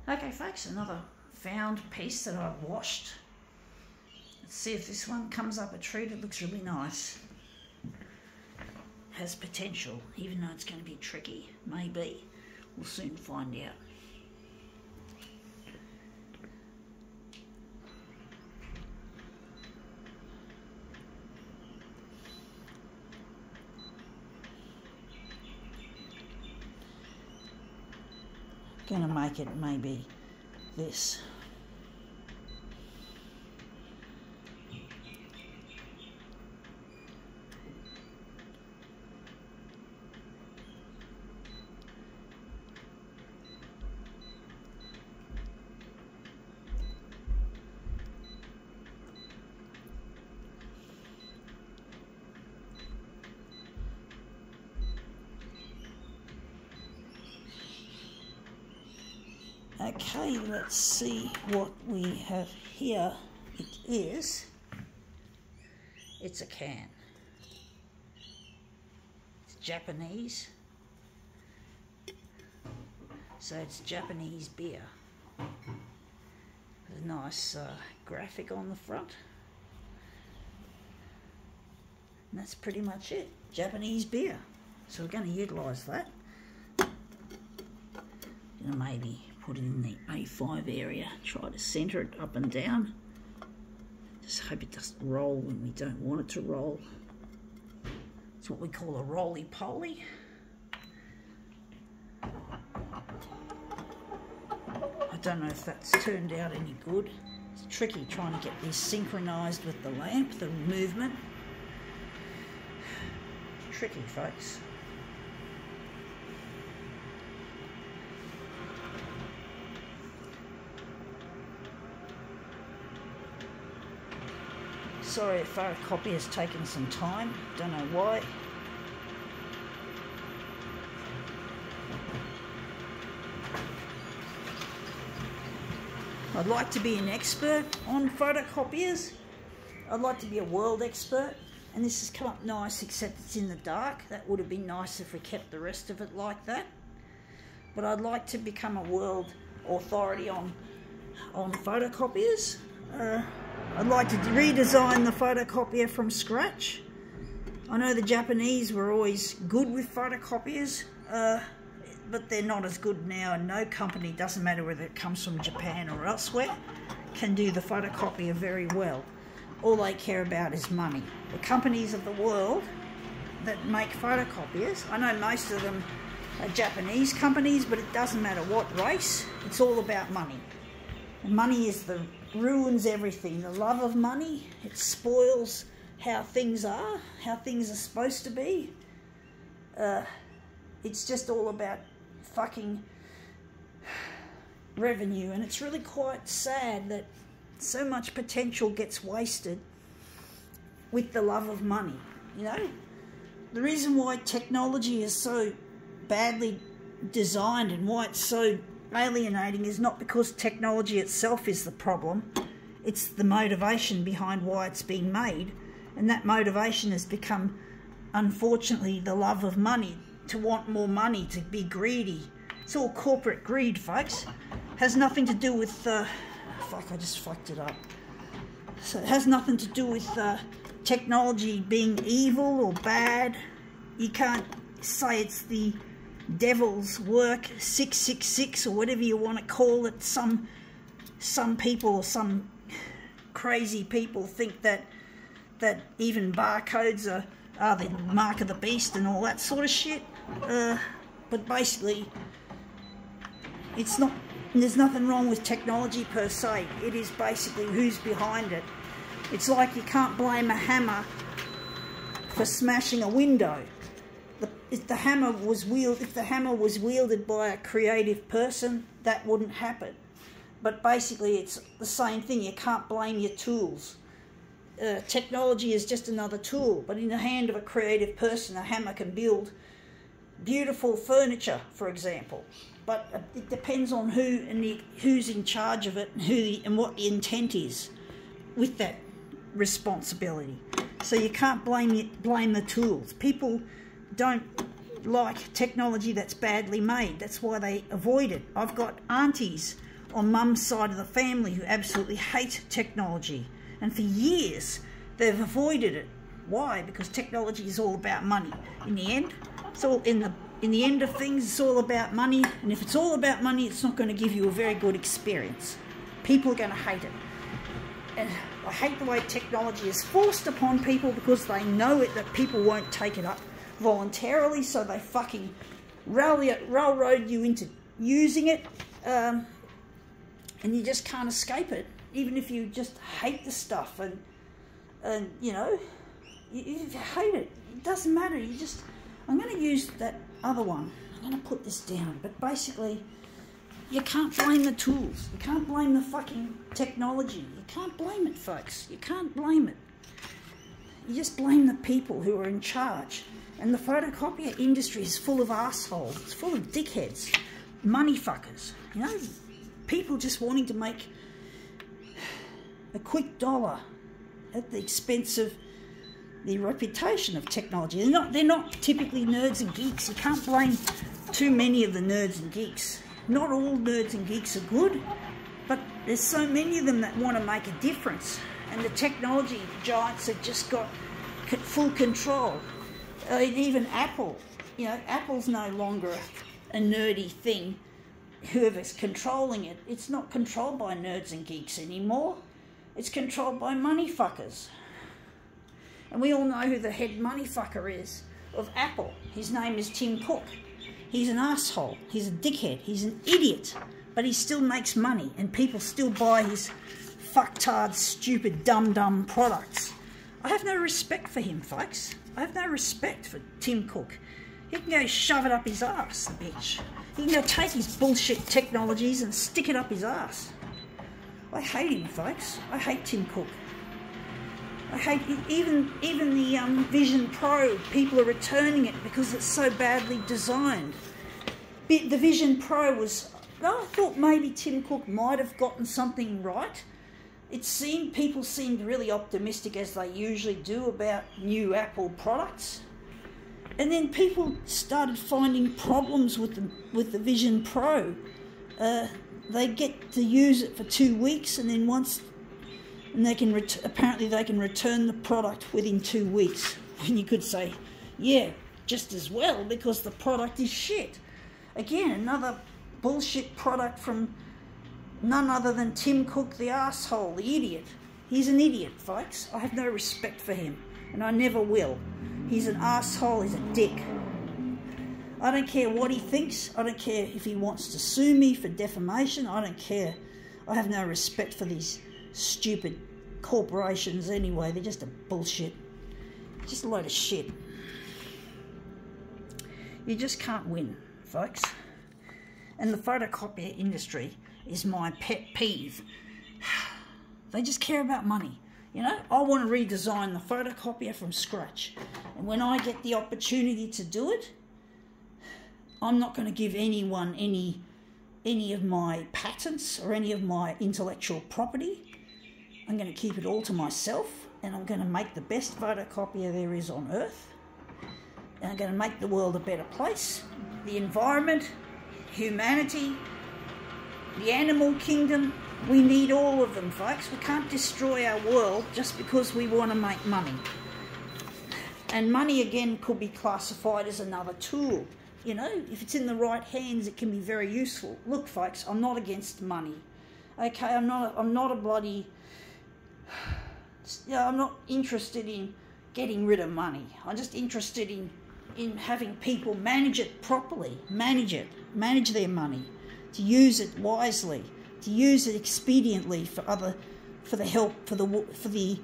Okay folks, another found piece that I've washed. Let's see if this one comes up a treat. It looks really nice. Has potential, even though it's going to be tricky. Maybe. We'll soon find out. Going to make it maybe this. Okay, let's see what we have here. It's a can. It's Japanese. So it's Japanese beer. There's a nice graphic on the front. And that's pretty much it. Japanese beer. So we're going to utilise that. Maybe put it in the A5 area, try to centre it up and down. Just hope it doesn't roll when we don't want it to roll. It's what we call a roly-poly. I don't know if that's turned out any good. It's tricky trying to get this synchronised with the lamp, the movement. It's tricky, folks. Sorry if photocopy has taken some time, don't know why. I'd like to be an expert on photocopiers. I'd like to be a world expert, and this has come up nice except it's in the dark. That would have been nice if we kept the rest of it like that. But I'd like to become a world authority on photocopiers. I'd like to redesign the photocopier from scratch. I know the Japanese were always good with photocopiers, but they're not as good now, and no company, doesn't matter whether it comes from Japan or elsewhere, can do the photocopier very well. All they care about is money. The companies of the world that make photocopiers, I know most of them are Japanese companies, but it doesn't matter what race, it's all about money. And money ruins everything. The love of money, it spoils how things are supposed to be. It's just all about fucking revenue, and it's really quite sad that so much potential gets wasted with the love of money. You know, the reason why technology is so badly designed and why it's so alienating is not because technology itself is the problem. It's the motivation behind why it's being made, and that motivation has become, unfortunately, the love of money, to want more money, to be greedy. It's all corporate greed, folks. Has nothing to do with fuck, I just fucked it up. So it has nothing to do with technology being evil or bad. You can't say it's the devil's work, 666 or whatever you want to call it. Some people, some crazy people think that even barcodes are the mark of the beast and all that sort of shit. But basically, it's not. There's nothing wrong with technology per se. It is basically who's behind it. It's like you can't blame a hammer for smashing a window. If the hammer was wielded by a creative person, that wouldn't happen. But basically, it's the same thing. You can't blame your tools. Technology is just another tool, but in the hand of a creative person, a hammer can build beautiful furniture, for example. But it depends on who's in charge of it and what the intent is with that responsibility. So you can't blame the tools. People don't like technology that's badly made. That's why they avoid it. I've got aunties on mum's side of the family who absolutely hate technology. And for years, they've avoided it. Why? Because technology is all about money. In the end, it's all in the end of things, it's all about money. And if it's all about money, it's not going to give you a very good experience. People are going to hate it. And I hate the way technology is forced upon people because they know it, that people won't take it up voluntarily, so they fucking railroad you into using it, and you just can't escape it, even if you just hate the stuff, and you know, you hate it. It doesn't matter. I'm going to use that other one. I'm going to put this down, but basically, you can't blame the tools. You can't blame the fucking technology. You can't blame it, folks. You can't blame it. You just blame the people who are in charge. And the photocopier industry is full of assholes. It's full of dickheads, money fuckers. You know, people just wanting to make a quick dollar at the expense of the reputation of technology. They're not typically nerds and geeks. You can't blame too many of the nerds and geeks. Not all nerds and geeks are good, but there's so many of them that want to make a difference. And the technology giants have just got full control. Even Apple, you know, Apple's no longer a nerdy thing. Whoever's controlling it, it's not controlled by nerds and geeks anymore. It's controlled by money fuckers. And we all know who the head money fucker is of Apple. His name is Tim Cook. He's an asshole. He's a dickhead. He's an idiot. But he still makes money, and people still buy his fucktard, stupid, dumb products. I have no respect for him, folks. I have no respect for Tim Cook. He can go shove it up his ass, the bitch. He can go take his bullshit technologies and stick it up his ass. I hate him, folks. I hate Tim Cook. I hate even the Vision Pro. People are returning it because it's so badly designed. The Vision Pro was... I thought maybe Tim Cook might have gotten something right. People seemed really optimistic, as they usually do, about new Apple products. And then people started finding problems with the Vision Pro. They get to use it for 2 weeks, and then they can apparently they can return the product within 2 weeks. And you could say, yeah, just as well, because the product is shit. Again, another bullshit product from none other than Tim Cook, the asshole, the idiot. He's an idiot, folks. I have no respect for him, and I never will. He's an asshole, he's a dick. I don't care what he thinks. I don't care if he wants to sue me for defamation. I don't care. I have no respect for these stupid corporations anyway. They're just a bullshit. Just a load of shit. You just can't win, folks. And the photocopier industry is my pet peeve. They just care about money. You know, I want to redesign the photocopier from scratch. And when I get the opportunity to do it, I'm not going to give anyone any of my patents or any of my intellectual property. I'm going to keep it all to myself, and I'm going to make the best photocopier there is on earth. And I'm going to make the world a better place. The environment, humanity, the animal kingdom, we need all of them, folks. We can't destroy our world just because we want to make money. And money, again, could be classified as another tool. You know, if it's in the right hands, it can be very useful. Look, folks, I'm not against money. Okay, I'm not a bloody... You know, I'm not interested in getting rid of money. I'm just interested in having people manage it properly. Manage their money. To use it wisely, to use it expediently for the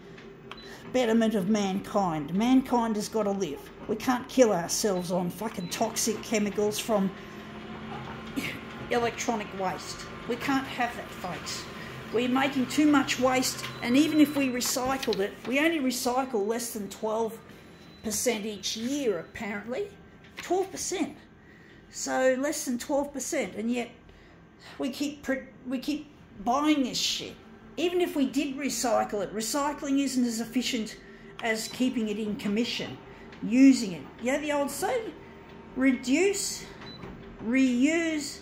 betterment of mankind. Mankind has got to live. We can't kill ourselves on fucking toxic chemicals from electronic waste. We can't have that, folks. We're making too much waste, and even if we recycled it, we only recycle less than 12% each year, apparently. 12%. So less than 12%, and yet we keep buying this shit. Even if we did recycle it, recycling isn't as efficient as keeping it in commission, using it. You know the old saying? Reduce, reuse,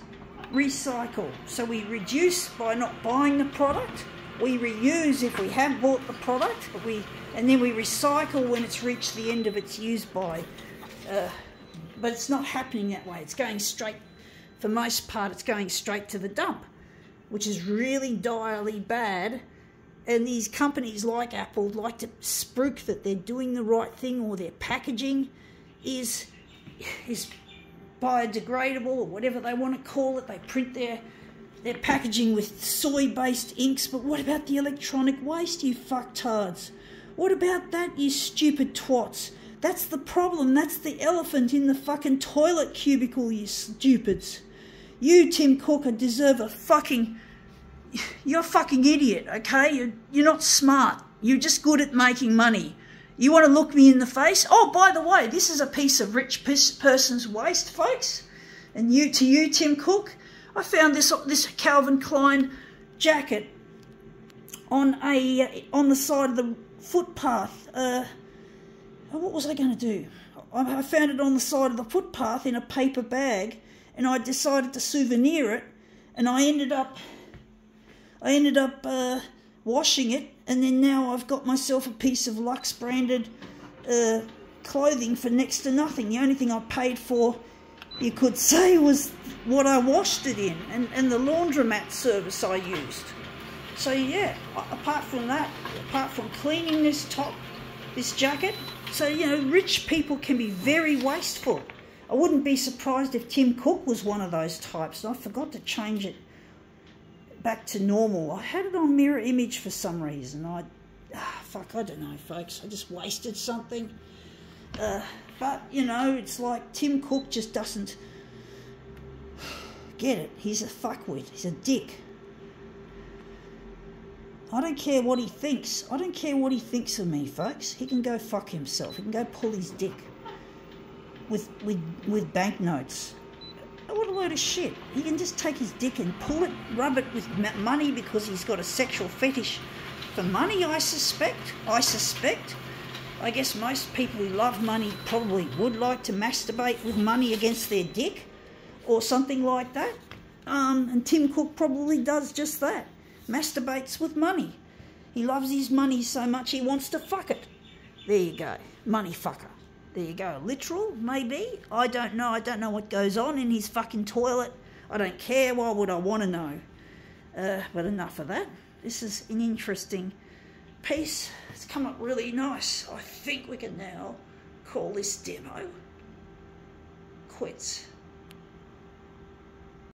recycle. So we reduce by not buying the product. We reuse if we have bought the product, and then we recycle when it's reached the end of its use by. But it's not happening that way. It's going straight, for most part, it's going straight to the dump, which is really direly bad. And these companies like Apple like to spruik that they're doing the right thing, or their packaging is biodegradable, or whatever they want to call it. They print their packaging with soy-based inks, but what about the electronic waste, you fucktards? What about that, you stupid twats? That's the problem. That's the elephant in the fucking toilet cubicle, you stupids. You, Tim Cook, deserve a fucking... You're a fucking idiot, okay? You're not smart. You're just good at making money. You want to look me in the face? Oh, by the way, this is a piece of rich person's waste, folks. And to you, Tim Cook, I found this Calvin Klein jacket on the side of the footpath. What was I going to do? I found it on the side of the footpath in a paper bag, and I decided to souvenir it, and I ended up washing it, and then now I've got myself a piece of Lux branded clothing for next to nothing. The only thing I paid for, you could say, was what I washed it in, and the laundromat service I used. So yeah, apart from that, apart from cleaning this jacket, so, you know, rich people can be very wasteful. I wouldn't be surprised if Tim Cook was one of those types, and I forgot to change it back to normal. I had it on mirror image for some reason. I don't know, folks. I just wasted something. But, you know, it's like Tim Cook just doesn't get it. He's a fuckwit. He's a dick. I don't care what he thinks. I don't care what he thinks of me, folks. He can go fuck himself. He can go pull his dick with banknotes. What a load of shit. He can just take his dick and pull it, rub it with money because he's got a sexual fetish for money, I suspect. I guess most people who love money probably would like to masturbate with money against their dick or something like that. And Tim Cook probably does just that. Masturbates with money. He loves his money so much he wants to fuck it. There you go. Money fucker. There you go. Literal, maybe. I don't know. I don't know what goes on in his fucking toilet. I don't care. Why would I want to know? But enough of that. This is an interesting piece. It's come up really nice. I think we can now call this demo quits.